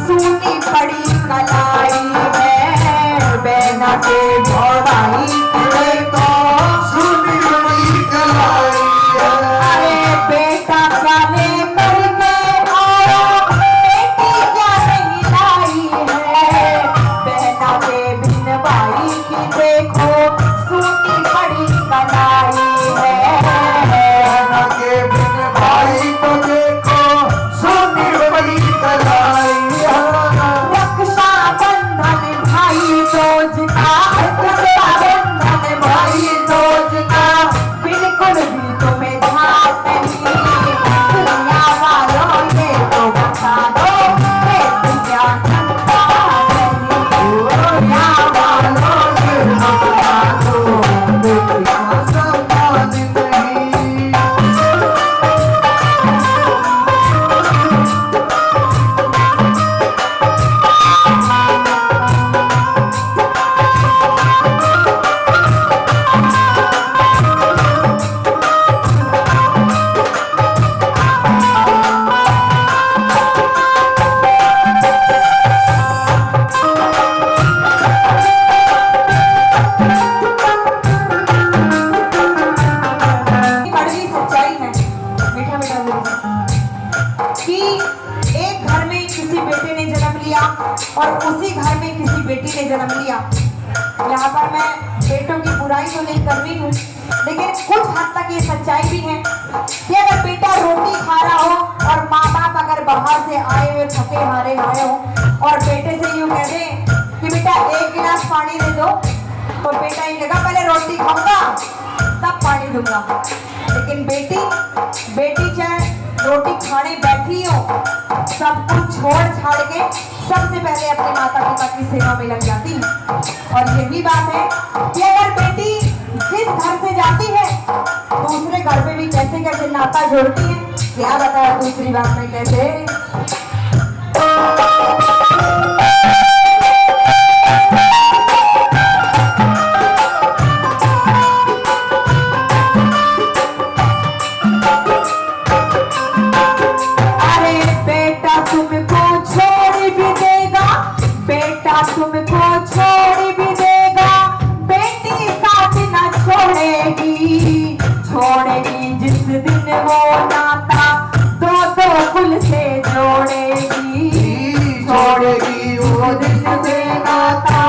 सूनी पड़ी कलाई है, बहना के भाई की देखो सूनी पड़ी कलाई है, अरे बेटा क्या लेकर के आया, बेटी क्या नहीं लाई है, बहना के बिन भाई की देखो सूनी पड़ी कलाई है, बहना के बिन भाई को देखो सूनी पड़ी कलाई है, रक्षा बंधन भाई दूज का, रक्षा बंधन भाई दूज का बिल्कुल भी तुम्हें ध्यान नहीं, दुनिया वालों ये तो बता दो बेटी क्या संतान नहीं, दुनिया वालों ये तो बता दो बेटी क्या संतान नहीं। कड़वी सच्चाई है, मीठा मीठा बोलो, कि एक घर में किसी बेटे ने जन्म लिया और उसी घर में किसी बेटी ने जन्म लिया। यहाँ पर मैं बेटों की बुराई तो नहीं कर रही हूँ, लेकिन कुछ हद तक ये सच्चाई भी है कि अगर बेटा रोटी खा रहा हो और माँ बाप अगर बाहर से आए हुए थके हारे आए हो और बेटे से यूँ कह दे कि बेटा एक गिलास पानी दे दो, तो बेटा ये कहेगा पहले रोटी खाऊंगा तब पानी दूंगा। लेकिन बेटी चाहे रोटी खाने बैठी हो, सब कुछ छोड़ छाड़ के सबसे पहले अपने माता पिता की सेवा में लग जाती है। और यही बात है कि अगर बेटी जिस घर से जाती है दूसरे घर पे भी कैसे कैसे नाता जोड़ती है, क्या बताया दूसरी बात में कैसे। तुमको छोड़ भी देगा, बेटी साथ न छोड़ेगी, छोड़ेगी जिस दिन वो नाता दो दो कुल से जोड़ेगी, छोड़ेगी वो जिस दिन नाता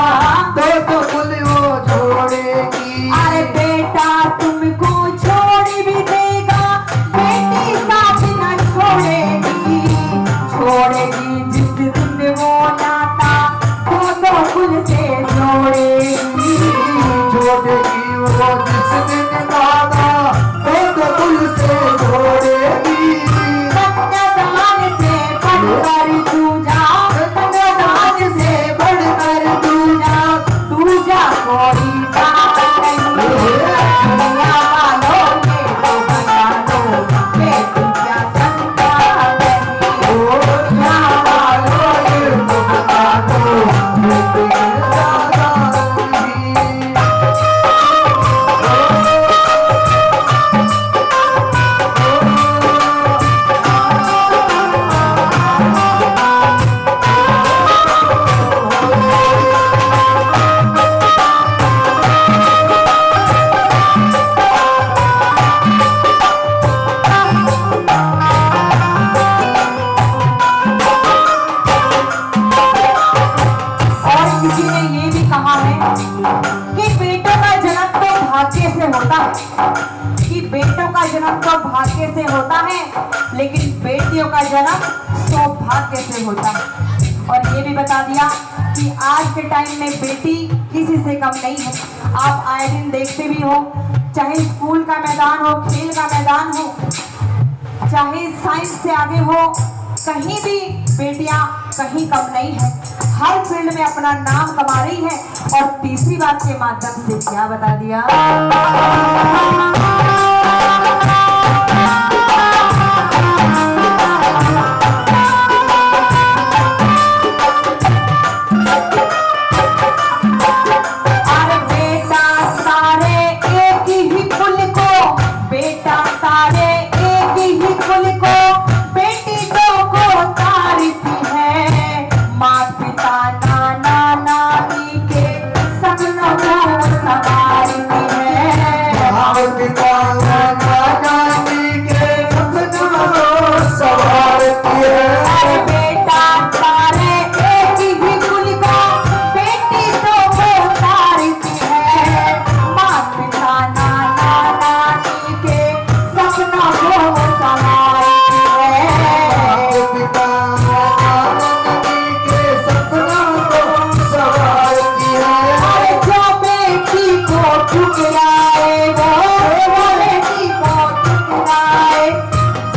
दो दो कुल वो जोड़ेगी। अरे बेटा तुमको छोड़ भी देगा, बेटी साथ न छोड़ेगी, छोड़ेगी जिस दिन वो नाता कुल से जोड़ेगी, जोड़ेगी वो जिस दिन नाता दो कुल से जोड़ेगी। कन्यादान से बढ़कर दूजा, कन्यादान से बढ़कर दूजा, दूजा कोई बात नहीं, दुनिया वालों ये तो बता दो बेटी क्या संतान नहीं, दुनिया वालों ये तो बता दो बेटी कि बेटों का जन्म तो भाग्य से होता है, लेकिन बेटियों का जन्म सौभाग्य से होता है। और ये भी बता दिया कि आज के टाइम में बेटी किसी से कम नहीं है। आप आए दिन देखते भी हो, चाहे स्कूल का मैदान हो, खेल का मैदान हो, चाहे साइंस से आगे हो, कहीं भी बेटियां कहीं कम नहीं है, हर फील्ड में अपना नाम कमा रही है। और तीसरी बात के माध्यम से क्या बता दिया, अरे बेटा सारे एक ही कुल को, बेटा सारे एक ही कुल को, बेटी दो को तारती है, माँ पिता नाना नानी के सपनों को संवारती है, माँ पिता नाना नानी के सपनों को संवारती है। अरे बेटा सारे एक ही कुल को, बेटी दो को तारती है, माँ पिता नाना नानी के सपनों को संवारती है। पिता नानी के सपनों को संवारती है। अरे जो बेटी को ठुकराए वो बेटी को ठुकराए,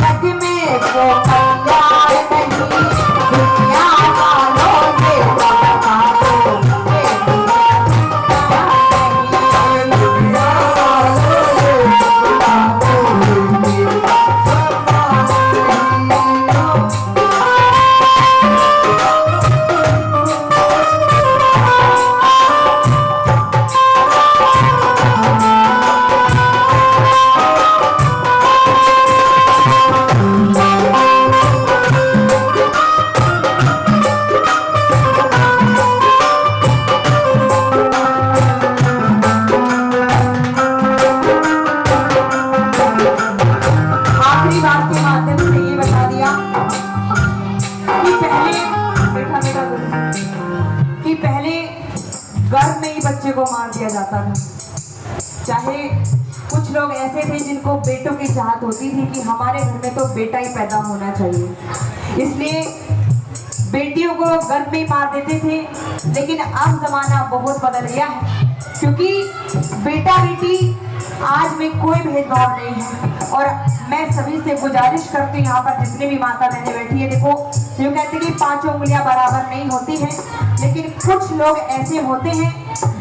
जग में वो कल्याण नहीं, दुनिया वालों ये तो बता दो बेटी का संतान नहीं। दुनिया वालों ये बता दो बेटी का संतान नहीं। आखिरी बात के माध्यम से ये बता दिया कि पहले बेटा बेटा कि पहले गर्भ में ही बच्चे को मार दिया जाता था। चाहे कुछ लोग ऐसे थे जिनको बेटों की चाहत होती थी कि हमारे घर में तो बेटा ही पैदा होना चाहिए, इसलिए बेटियों को गर्भ में ही मार देते थे। लेकिन अब जमाना बहुत बदल गया है, क्योंकि बेटा बेटी आज में कोई भेदभाव नहीं है। और मैं सभी से गुजारिश करती हूँ, यहाँ पर जितने भी माता बहनें बैठी है, देखो जो कहते हैं कि 5 उंगलियां बराबर नहीं होती हैं, लेकिन कुछ लोग ऐसे होते हैं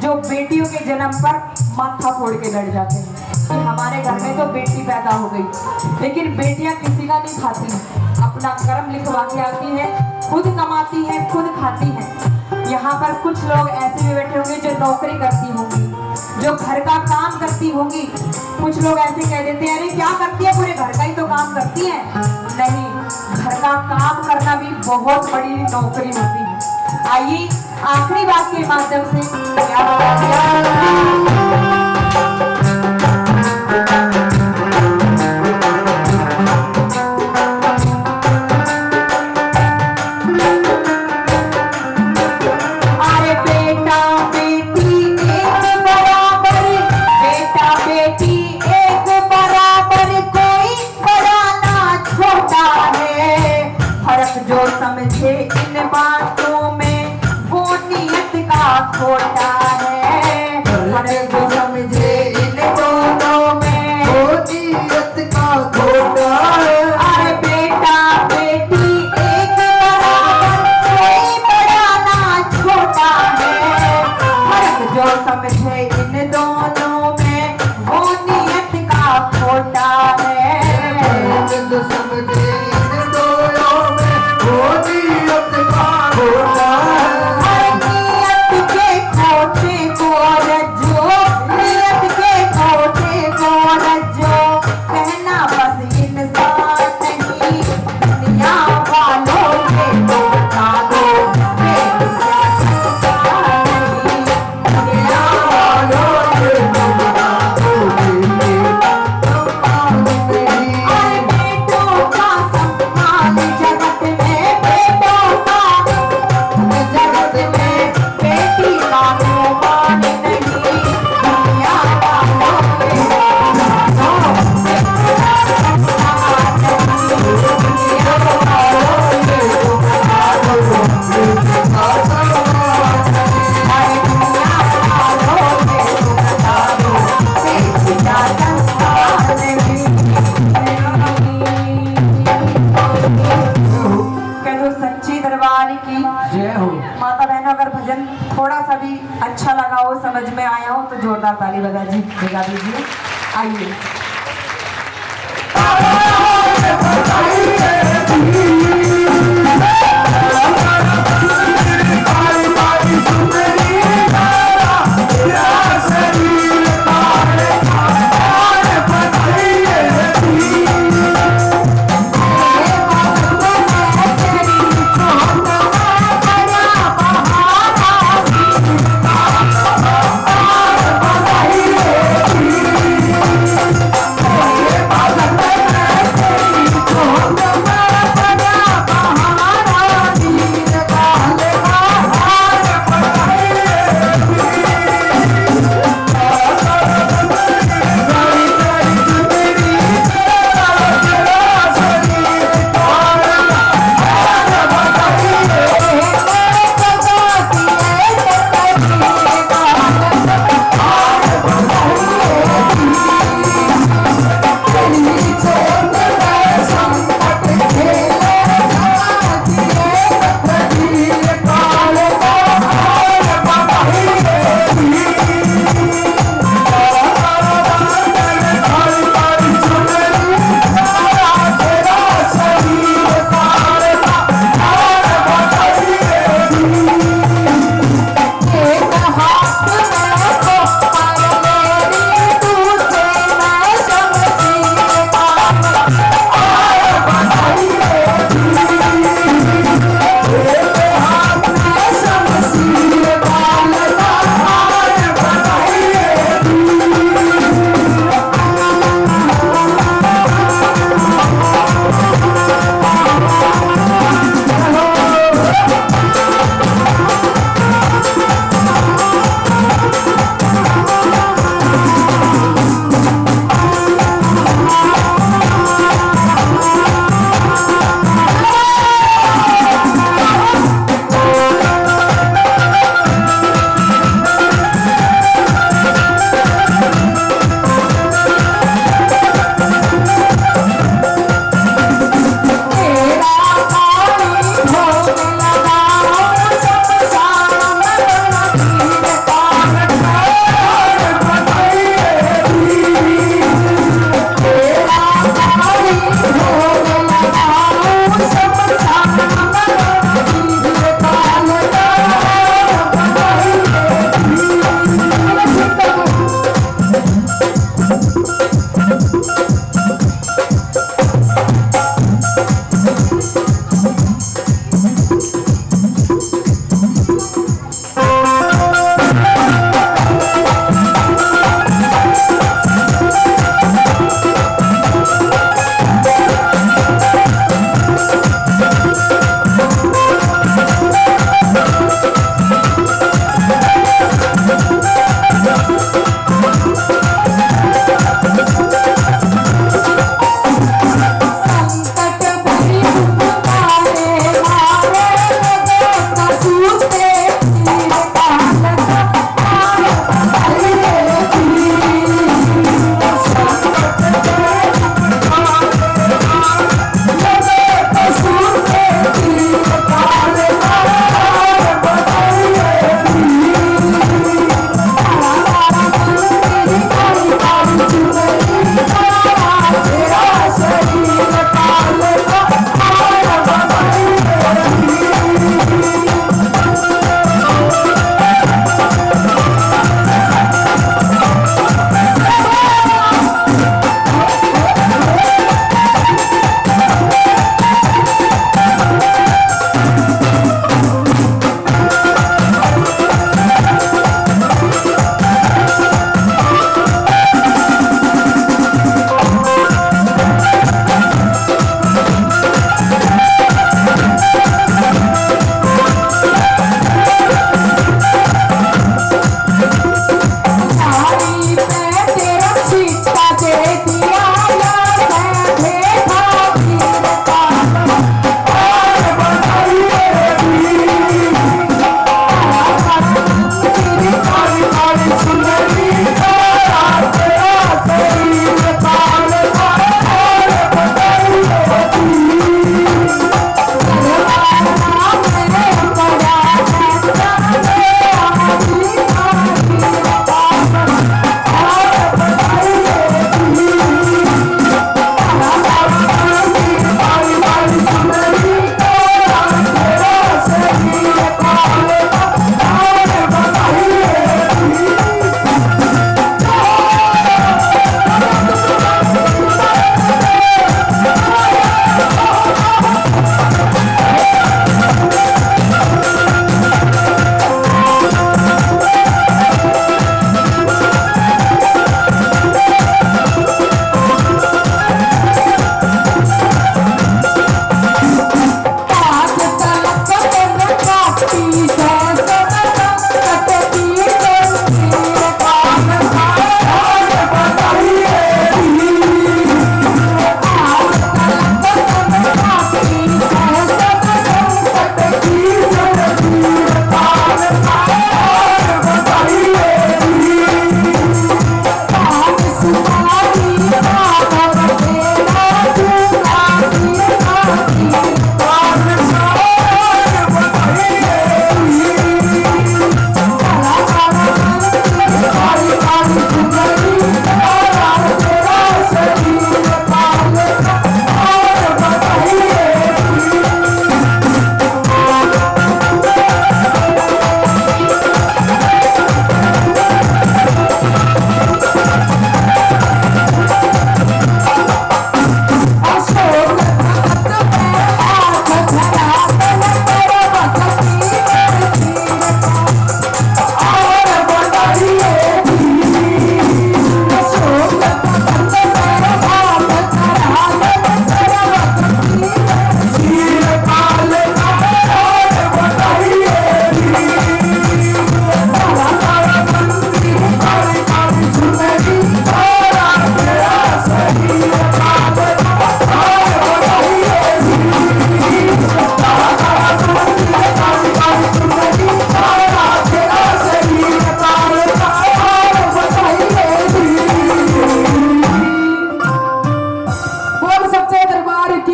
जो बेटियों के जन्म पर माथा फोड़ के बैठ जाते हैं कि हमारे घर में तो बेटी पैदा हो गई, लेकिन बेटियां किसी का नहीं खाती हैं, अपना कर्म लिखवा के आती है, खुद कमाती है, खुद खाती है। यहाँ पर कुछ लोग ऐसे भी बैठे होंगे जो नौकरी करती होंगी, जो घर का काम करती होंगी। कुछ लोग ऐसे कह देते हैं, अरे क्या करती है, पूरे घर का ही तो काम करती है। नहीं, घर का काम करना भी बहुत बड़ी नौकरी होती है। आइए आखिरी बात के माध्यम से क्या जो समझे इन बातों में वो नियत का खोटा है। जो समझे इन दोनों में वो नियत का खोटा है। अरे बेटा बेटी एक बराबर, कोई बड़ा ना छोटा है। फर्क जो समझे इन दोनों में वो नियत का खोटा है। जो समझे माता बहनों, अगर भजन थोड़ा सा भी अच्छा लगा हो, समझ में आया हो, तो जोरदार ताली बजा दीजिए। आइए Oh,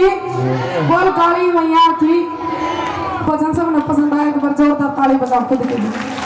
की, बोल काली मैया की। भजन सबने पसंद आया, एक बार जोरदार ताली बजाओ खुद के लिए।